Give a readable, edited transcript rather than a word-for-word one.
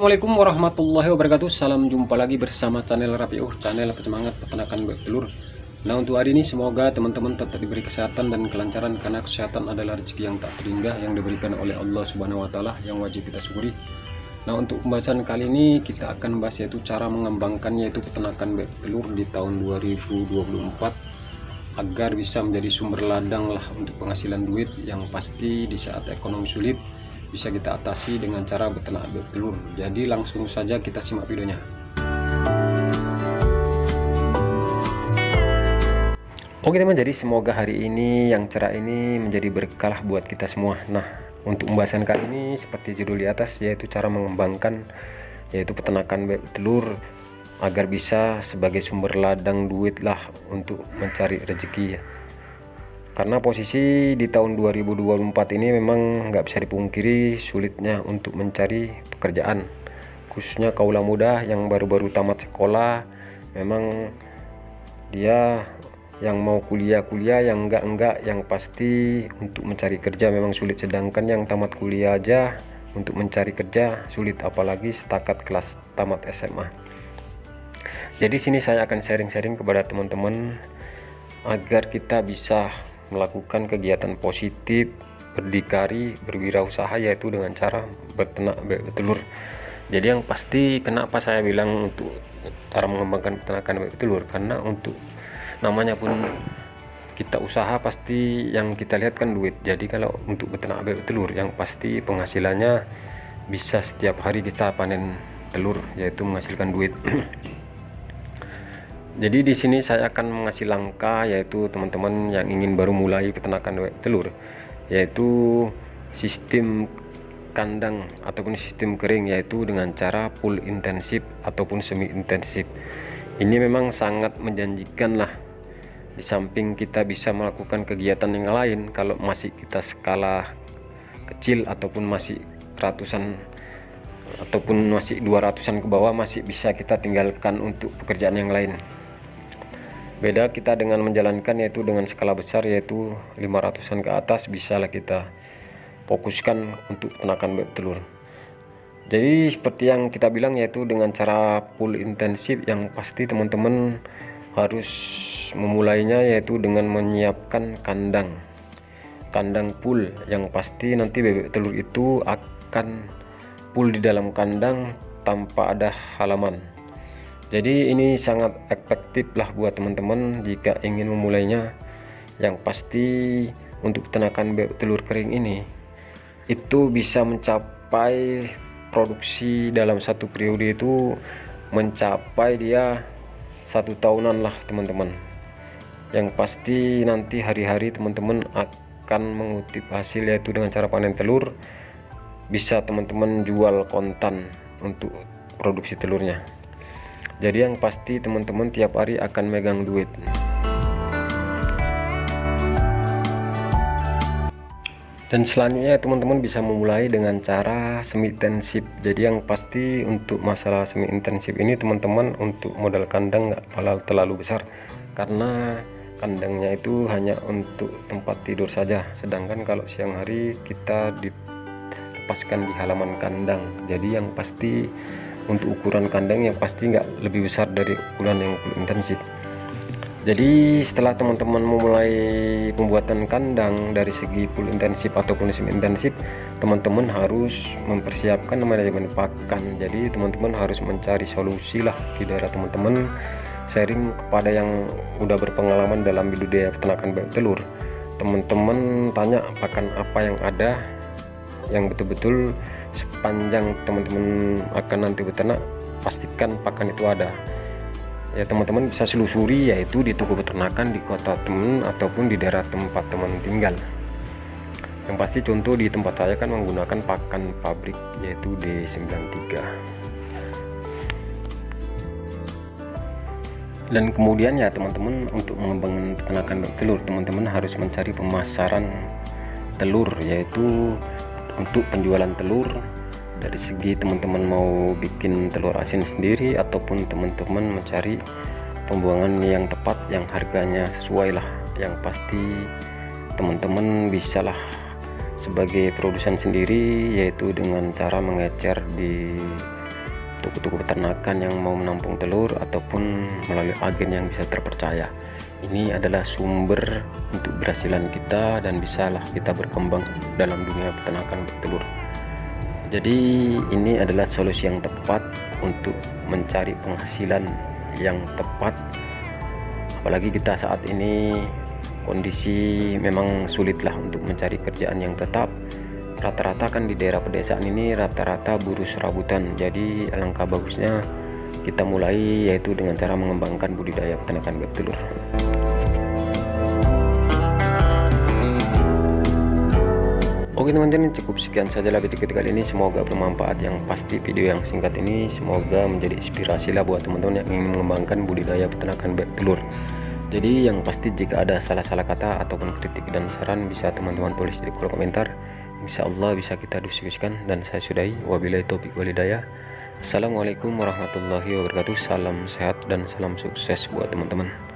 Assalamualaikum warahmatullahi wabarakatuh. Salam jumpa lagi bersama channel Rapiuh, channel penyemangat peternakan telur. Nah, untuk hari ini semoga teman-teman tetap diberi kesehatan dan kelancaran, karena kesehatan adalah rezeki yang tak terhingga yang diberikan oleh Allah Subhanahu wa taala, yang wajib kita syukuri. Nah, untuk pembahasan kali ini kita akan bahas yaitu cara mengembangkan yaitu peternakan telur di tahun 2024 agar bisa menjadi sumber ladang lah untuk penghasilan duit yang pasti di saat ekonomi sulit bisa kita atasi dengan cara beternak telur. Jadi langsung saja kita simak videonya. Oke teman, jadi semoga hari ini yang cerah ini menjadi berkah buat kita semua. Nah, untuk pembahasan kali ini seperti judul di atas, yaitu cara mengembangkan yaitu peternakan telur agar bisa sebagai sumber ladang duit lah untuk mencari rezeki ya. Karena posisi di tahun 2024 ini memang nggak bisa dipungkiri sulitnya untuk mencari pekerjaan, khususnya kaula muda yang baru-baru tamat sekolah. Memang dia yang mau kuliah yang enggak yang pasti untuk mencari kerja memang sulit, sedangkan yang tamat kuliah aja untuk mencari kerja sulit, apalagi setakat kelas tamat SMA. Jadi sini saya akan sharing-sharing kepada teman-teman agar kita bisa melakukan kegiatan positif, berdikari, berwirausaha, yaitu dengan cara beternak telur. Jadi yang pasti kenapa saya bilang untuk cara mengembangkan peternakan telur, karena untuk namanya pun kita usaha pasti yang kita lihat kan duit. Jadi kalau untuk beternak telur yang pasti penghasilannya bisa setiap hari kita panen telur, yaitu menghasilkan duit. Jadi di sini saya akan mengasih langkah yaitu teman-teman yang ingin baru mulai peternakan telur, yaitu sistem kandang ataupun sistem kering, yaitu dengan cara full intensif ataupun semi intensif. Ini memang sangat menjanjikan lah. Di samping kita bisa melakukan kegiatan yang lain, kalau masih kita skala kecil ataupun masih ratusan ataupun masih 200-an ke bawah, masih bisa kita tinggalkan untuk pekerjaan yang lain. Beda kita dengan menjalankan yaitu dengan skala besar, yaitu 500-an ke atas, bisalah kita fokuskan untuk peternakan telur. Jadi seperti yang kita bilang, yaitu dengan cara full intensif, yang pasti teman-teman harus memulainya yaitu dengan menyiapkan kandang full, yang pasti nanti bebek telur itu akan full di dalam kandang tanpa ada halaman. Jadi ini sangat efektif lah buat teman-teman jika ingin memulainya. Yang pasti untuk peternakan bebek telur kering ini itu bisa mencapai produksi dalam satu periode itu mencapai dia 1 tahunan lah teman-teman. Yang pasti nanti hari-hari teman-teman akan mengutip hasil, yaitu dengan cara panen telur bisa teman-teman jual kontan untuk produksi telurnya. Jadi yang pasti teman-teman tiap hari akan megang duit. Dan selanjutnya teman-teman bisa memulai dengan cara semi intensif. Jadi yang pasti untuk masalah semi intensif ini teman-teman untuk modal kandang nggak terlalu besar, karena kandangnya itu hanya untuk tempat tidur saja, sedangkan kalau siang hari kita dilepaskan di halaman kandang. Jadi yang pasti untuk ukuran kandang yang pasti nggak lebih besar dari ukuran yang full intensif. Jadi setelah teman-teman memulai pembuatan kandang dari segi full intensif ataupun semi intensif, teman-teman harus mempersiapkan manajemen pakan. Jadi teman-teman harus mencari solusi lah di daerah teman-teman, sharing kepada yang udah berpengalaman dalam budidaya peternakan bebek telur. Teman-teman tanya pakan apa yang ada yang betul-betul sepanjang teman-teman akan nanti beternak, pastikan pakan itu ada. Ya teman-teman bisa selusuri yaitu di toko peternakan di kota teman ataupun di daerah tempat teman tinggal. Yang pasti contoh di tempat saya kan menggunakan pakan pabrik yaitu D93. Dan kemudian ya teman-teman untuk mengembangkan peternakan telur, teman-teman harus mencari pemasaran telur, yaitu untuk penjualan telur. Dari segi teman-teman mau bikin telur asin sendiri ataupun teman-teman mencari pembuangan yang tepat yang harganya sesuai lah. Yang pasti teman-teman bisalah sebagai produsen sendiri, yaitu dengan cara mengecer di toko-toko peternakan yang mau menampung telur ataupun melalui agen yang bisa terpercaya. Ini adalah sumber untuk berhasilan kita dan bisalah kita berkembang dalam dunia peternakan bertelur. Jadi ini adalah solusi yang tepat untuk mencari penghasilan yang tepat, apalagi kita saat ini kondisi memang sulitlah untuk mencari kerjaan yang tetap. Rata-rata kan di daerah pedesaan ini rata-rata buruh serabutan. Jadi alangkah bagusnya kita mulai yaitu dengan cara mengembangkan budidaya peternakan bertelur. Oke teman-teman, cukup sekian sajalah video kita kali ini. Semoga bermanfaat. Yang pasti video yang singkat ini semoga menjadi inspirasi lah buat teman-teman yang ingin mengembangkan budidaya peternakan bertelur. Jadi yang pasti jika ada salah-salah kata ataupun kritik dan saran bisa teman-teman tulis di kolom komentar. Insya Allah bisa kita diskusikan. Dan saya sudahi, wabillahi taufiq walhidayah. Assalamualaikum warahmatullahi wabarakatuh. Salam sehat dan salam sukses buat teman-teman.